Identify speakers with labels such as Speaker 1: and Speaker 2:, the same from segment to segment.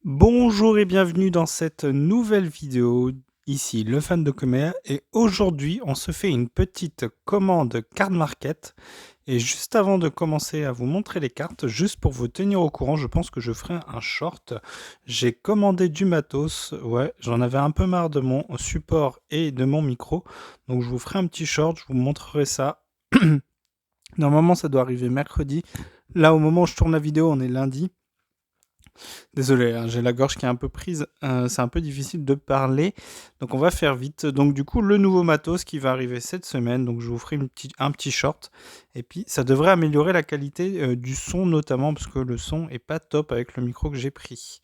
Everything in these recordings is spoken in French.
Speaker 1: Bonjour et bienvenue dans cette nouvelle vidéo. Ici le fan de Comer et aujourd'hui on se fait une petite commande card market. Et juste avant de commencer à vous montrer les cartes, juste pour vous tenir au courant, je pense que je ferai un short. J'ai commandé du matos, ouais, j'en avais un peu marre de mon support et de mon micro. Donc je vous ferai un petit short, je vous montrerai ça. Normalement ça doit arriver mercredi. Là au moment où je tourne la vidéo on est lundi. Désolé, hein, j'ai la gorge qui est un peu prise, c'est un peu difficile de parler, donc on va faire vite. Donc du coup, le nouveau matos qui va arriver cette semaine, donc je vous ferai un petit short, et puis ça devrait améliorer la qualité du son notamment, parce que le son est pas top avec le micro que j'ai pris.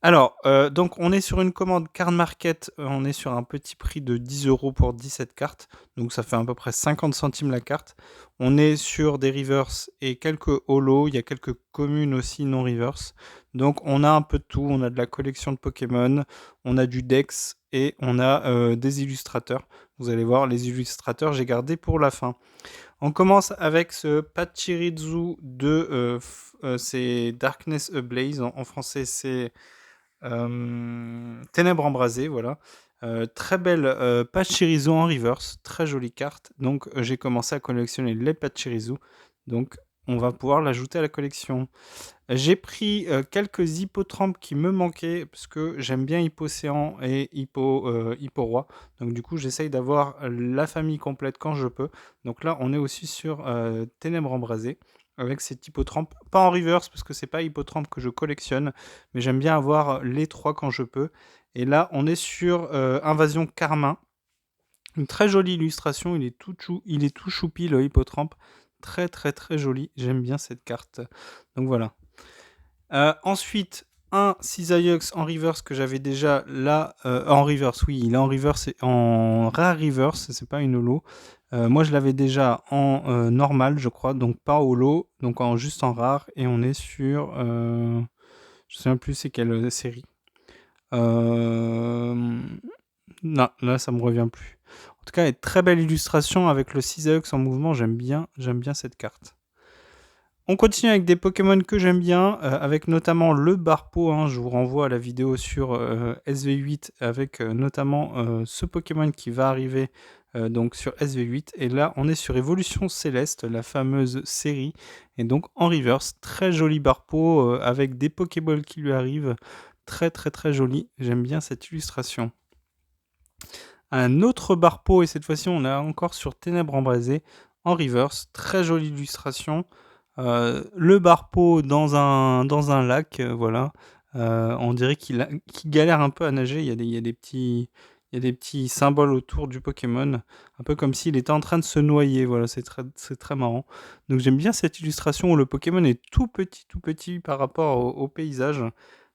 Speaker 1: Alors, donc on est sur une commande card market, on est sur un petit prix de 10 € pour 17 cartes, donc ça fait à peu près 50 centimes la carte. On est sur des reverse et quelques holos, il y a quelques communes aussi non reverse. Donc on a un peu de tout, on a de la collection de Pokémon, on a du Dex et on a des illustrateurs. Vous allez voir, les illustrateurs, j'ai gardé pour la fin. On commence avec ce Pachirisu de c'est Darkness Ablaze, en français c'est Ténèbres embrasées, voilà. Très belle Pachirisu en reverse, très jolie carte. Donc j'ai commencé à collectionner les Pachirisu. Donc on va pouvoir l'ajouter à la collection. J'ai pris quelques hippotrampes qui me manquaient parce que j'aime bien Hippocéan et Hipporoi. Donc du coup j'essaye d'avoir la famille complète quand je peux. Donc là on est aussi sur Ténèbres embrasées avec ces hippotrampes. Pas en reverse parce que c'est pas hippotrampe que je collectionne, mais j'aime bien avoir les trois quand je peux. Et là on est sur Invasion Carmin. Une très jolie illustration, il est tout choupi le hippotrampe. Très très très joli, j'aime bien cette carte. Donc voilà. Ensuite, un Cisaillux en reverse que j'avais déjà là. En reverse, oui, il est en reverse et en rare reverse, c'est pas une holo. Moi, je l'avais déjà en normal, je crois, donc pas holo, donc juste en rare. Et on est sur. Je sais plus c'est quelle série. Non, là, ça me revient plus. En tout cas, une très belle illustration avec le Cisaillux en mouvement, j'aime bien cette carte. On continue avec des Pokémon que j'aime bien, avec notamment le Barpo, hein, je vous renvoie à la vidéo sur SV8 avec notamment ce Pokémon qui va arriver donc sur SV8. Et là, on est sur Évolution Céleste, la fameuse série, et donc en reverse. Très joli Barpo avec des Pokéballs qui lui arrivent. Très très très joli, j'aime bien cette illustration. Un autre Barpo, et cette fois-ci on est encore sur Ténèbres embrasées en reverse. Très jolie illustration. Le Barpo dans un lac, voilà. On dirait qu'il galère un peu à nager. Il y a des petits symboles autour du Pokémon, un peu comme s'il était en train de se noyer. Voilà, c'est très marrant. Donc j'aime bien cette illustration où le Pokémon est tout petit par rapport au paysage.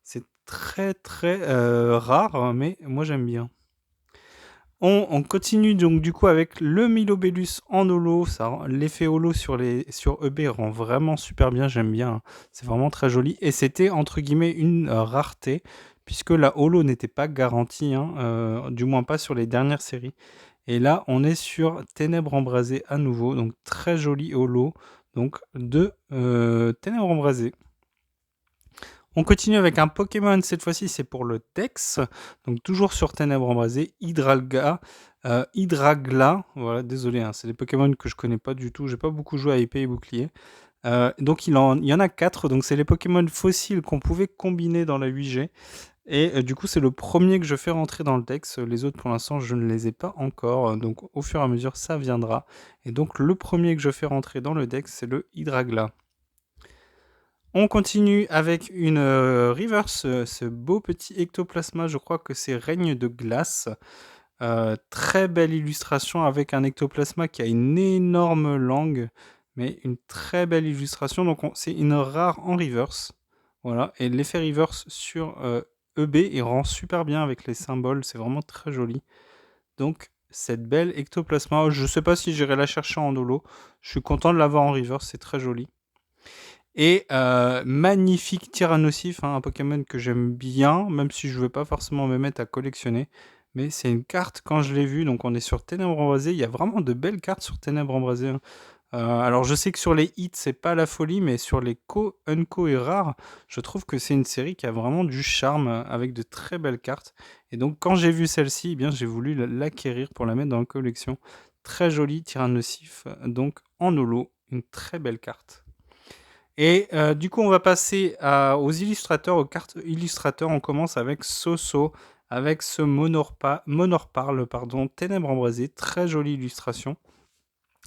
Speaker 1: C'est très très rare, mais moi j'aime bien. On continue donc du coup avec le Milobellus en holo. L'effet holo sur EB rend vraiment super bien, j'aime bien. C'est vraiment très joli. Et c'était entre guillemets une rareté, puisque la holo n'était pas garantie, hein, du moins pas sur les dernières séries. Et là, on est sur Ténèbres embrasées à nouveau, donc très joli holo, donc de Ténèbres embrasées. On continue avec un Pokémon, cette fois-ci c'est pour le Dex, donc toujours sur Ténèbres embrasées, Hydragla, voilà, désolé, hein, c'est des Pokémon que je connais pas du tout, j'ai pas beaucoup joué à épée et bouclier. Donc il y en a 4, donc c'est les Pokémon fossiles qu'on pouvait combiner dans la 8G, et du coup c'est le premier que je fais rentrer dans le Dex, les autres pour l'instant je ne les ai pas encore, donc au fur et à mesure ça viendra, et donc le premier que je fais rentrer dans le Dex c'est le Hydragla. On continue avec une reverse, ce beau petit ectoplasma, je crois que c'est Règne de glace. Très belle illustration avec un ectoplasma qui a une énorme langue, mais une très belle illustration. Donc c'est une rare en reverse. Voilà, et l'effet reverse sur EB, il rend super bien avec les symboles, c'est vraiment très joli. Donc cette belle ectoplasma, je ne sais pas si j'irai la chercher en holo. Je suis content de l'avoir en reverse, c'est très joli. Et magnifique Tyrannosif, hein, un Pokémon que j'aime bien, même si je ne veux pas forcément me mettre à collectionner. Mais c'est une carte, quand je l'ai vue, donc on est sur Ténèbres embrasées, il y a vraiment de belles cartes sur Ténèbres embrasées. Hein. Alors je sais que sur les hits, c'est pas la folie, mais sur les unco et rares, je trouve que c'est une série qui a vraiment du charme, avec de très belles cartes. Et donc quand j'ai vu celle-ci, eh bien j'ai voulu l'acquérir pour la mettre dans la collection. Très jolie, Tyranne nocif, donc en holo, une très belle carte. Et du coup, on va passer aux illustrateurs, aux cartes illustrateurs. On commence avec Soso, avec ce Monorparle, pardon, Ténèbres embrasées, très jolie illustration.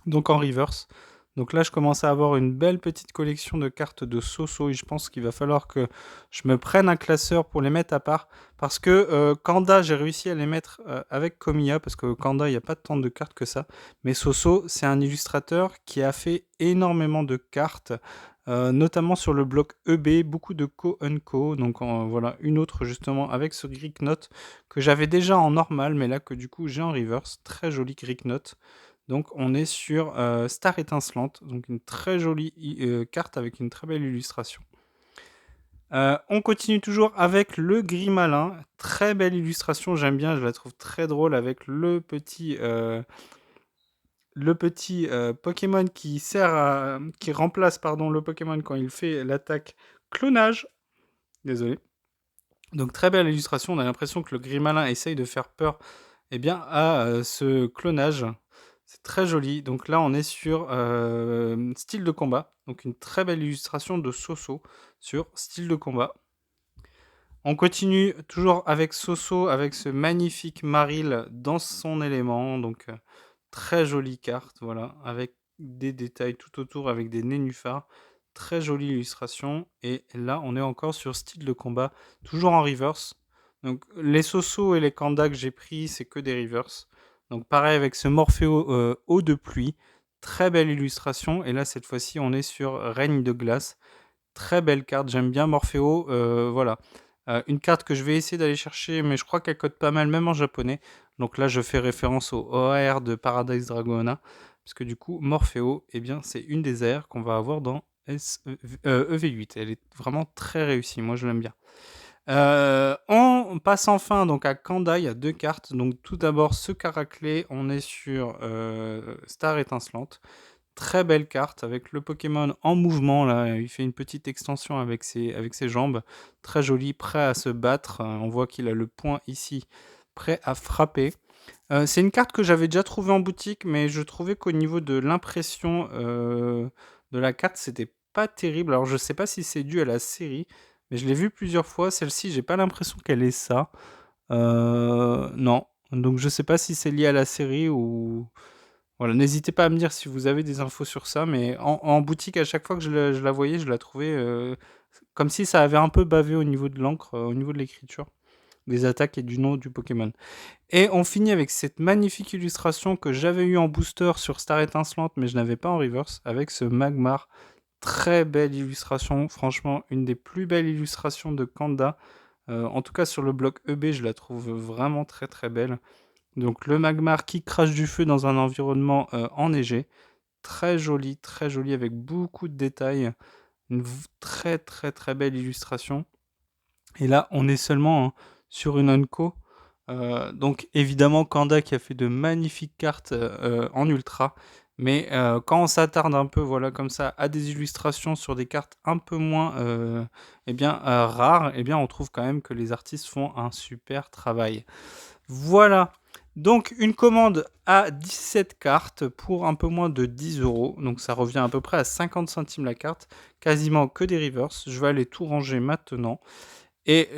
Speaker 1: Donc en reverse. Donc là, je commence à avoir une belle petite collection de cartes de Soso et je pense qu'il va falloir que je me prenne un classeur pour les mettre à part. Parce que Kanda, j'ai réussi à les mettre avec Komiya, parce que Kanda, il n'y a pas tant de cartes que ça. Mais Soso, c'est un illustrateur qui a fait énormément de cartes, notamment sur le bloc EB, beaucoup de co-unco. Donc voilà, une autre justement avec ce Greek Note que j'avais déjà en normal, mais là que du coup j'ai en reverse. Très joli Greek Note. Donc on est sur Star étincelante, donc une très jolie carte avec une très belle illustration. On continue toujours avec le gris malin, très belle illustration, j'aime bien, je la trouve très drôle avec le petit Pokémon qui remplace le Pokémon quand il fait l'attaque clonage. Désolé. Donc très belle illustration, on a l'impression que le gris malin essaye de faire peur à ce clonage. C'est très joli. Donc là, on est sur style de combat. Donc une très belle illustration de Soso sur style de combat. On continue toujours avec Soso, avec ce magnifique Maril dans son élément. Donc très jolie carte, voilà, avec des détails tout autour, avec des nénuphars. Très jolie illustration. Et là, on est encore sur style de combat, toujours en reverse. Donc les Soso et les Kanda que j'ai pris, c'est que des reverse. Donc pareil avec ce Morpheo eau de pluie. Très belle illustration. Et là, cette fois-ci, on est sur Règne de glace. Très belle carte. J'aime bien Morpheo. Voilà. Une carte que je vais essayer d'aller chercher, mais je crois qu'elle code pas mal, même en japonais. Donc là, je fais référence au OAR de Paradise Dragona. Parce que du coup, Morpheo, c'est une des AR qu'on va avoir dans EV8. Elle est vraiment très réussie. Moi, je l'aime bien. On passe enfin donc à Kanda, il y a deux cartes. Donc tout d'abord ce Caraclé, on est sur Star étincelante. Très belle carte avec le Pokémon en mouvement là, il fait une petite extension avec ses jambes. Très joli, prêt à se battre. On voit qu'il a le point ici, prêt à frapper. C'est une carte que j'avais déjà trouvée en boutique, mais je trouvais qu'au niveau de l'impression de la carte, c'était pas terrible. Alors je sais pas si c'est dû à la série, mais je l'ai vue plusieurs fois. Celle-ci, j'ai pas l'impression qu'elle est ça. Non. Donc je sais pas si c'est lié à la série ou... Voilà, n'hésitez pas à me dire si vous avez des infos sur ça, mais en boutique, à chaque fois que je la voyais, je la trouvais comme si ça avait un peu bavé au niveau de l'encre, au niveau de l'écriture, des attaques et du nom du Pokémon. Et on finit avec cette magnifique illustration que j'avais eu en booster sur Star étincelante, mais je n'avais pas en reverse, avec ce Magmar. Très belle illustration, franchement, une des plus belles illustrations de Kanda. En tout cas, sur le bloc EB, je la trouve vraiment très très belle. Donc le Magmar qui crache du feu dans un environnement enneigé. Très joli, avec beaucoup de détails. Une très très très belle illustration. Et là, on est seulement sur une Onco. Donc évidemment, Kanda qui a fait de magnifiques cartes en ultra. Mais quand on s'attarde un peu, voilà, comme ça, à des illustrations sur des cartes un peu moins rares, on trouve quand même que les artistes font un super travail. Voilà. Donc une commande à 17 cartes pour un peu moins de 10 €. Donc ça revient à peu près à 50 centimes la carte. Quasiment que des reverse. Je vais aller tout ranger maintenant. Et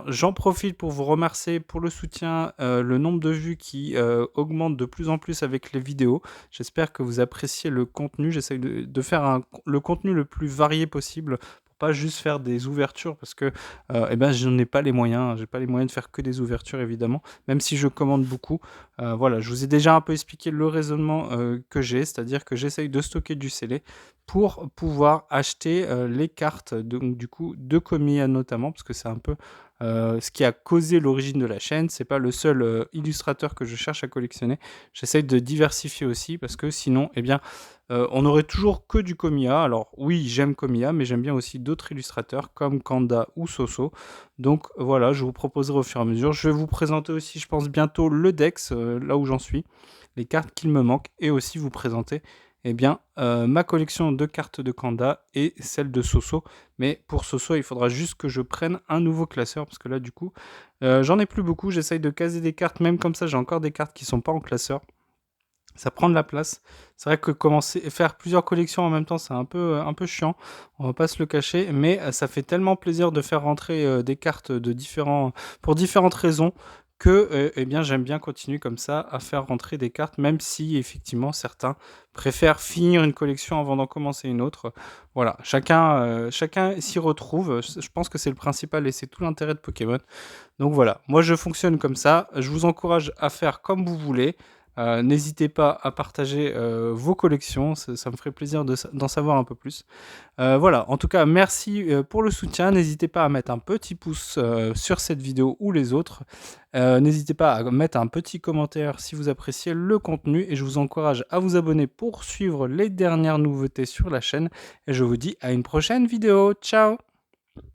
Speaker 1: j'en profite pour vous remercier pour le soutien, le nombre de vues qui augmente de plus en plus avec les vidéos. J'espère que vous appréciez le contenu. J'essaie de faire le contenu le plus varié possible pour pas juste faire des ouvertures parce que j'en ai pas les moyens. J'ai pas les moyens de faire que des ouvertures évidemment, même si je commande beaucoup. Voilà, je vous ai déjà un peu expliqué le raisonnement que j'ai, c'est-à-dire que j'essaye de stocker du scellé pour pouvoir acheter les cartes donc, du coup, de Komiya notamment, parce que c'est un peu ce qui a causé l'origine de la chaîne. C'est pas le seul illustrateur que je cherche à collectionner. J'essaye de diversifier aussi, parce que sinon, on n'aurait toujours que du Komiya. Alors oui, j'aime Komiya, mais j'aime bien aussi d'autres illustrateurs comme Kanda ou Soso. Donc voilà, je vous proposerai au fur et à mesure. Je vais vous présenter aussi, je pense, bientôt le Dex, là où j'en suis, les cartes qu'il me manque, et aussi vous présenter eh bien, ma collection de cartes de Kanda et celle de Soso. Mais pour Soso, il faudra juste que je prenne un nouveau classeur, parce que là, du coup, j'en ai plus beaucoup. J'essaye de caser des cartes, même comme ça, j'ai encore des cartes qui sont pas en classeur. Ça prend de la place. C'est vrai que faire plusieurs collections en même temps, c'est un peu chiant. On va pas se le cacher, mais ça fait tellement plaisir de faire rentrer des cartes pour différentes raisons que, eh bien, j'aime bien continuer comme ça à faire rentrer des cartes, même si effectivement certains préfèrent finir une collection avant d'en commencer une autre. Voilà, chacun s'y retrouve. Je pense que c'est le principal et c'est tout l'intérêt de Pokémon. Donc voilà, moi je fonctionne comme ça. Je vous encourage à faire comme vous voulez. N'hésitez pas à partager vos collections, ça me ferait plaisir d'en savoir un peu plus. Voilà, en tout cas, merci pour le soutien. N'hésitez pas à mettre un petit pouce sur cette vidéo ou les autres. N'hésitez pas à mettre un petit commentaire si vous appréciez le contenu et je vous encourage à vous abonner pour suivre les dernières nouveautés sur la chaîne. Et je vous dis à une prochaine vidéo. Ciao!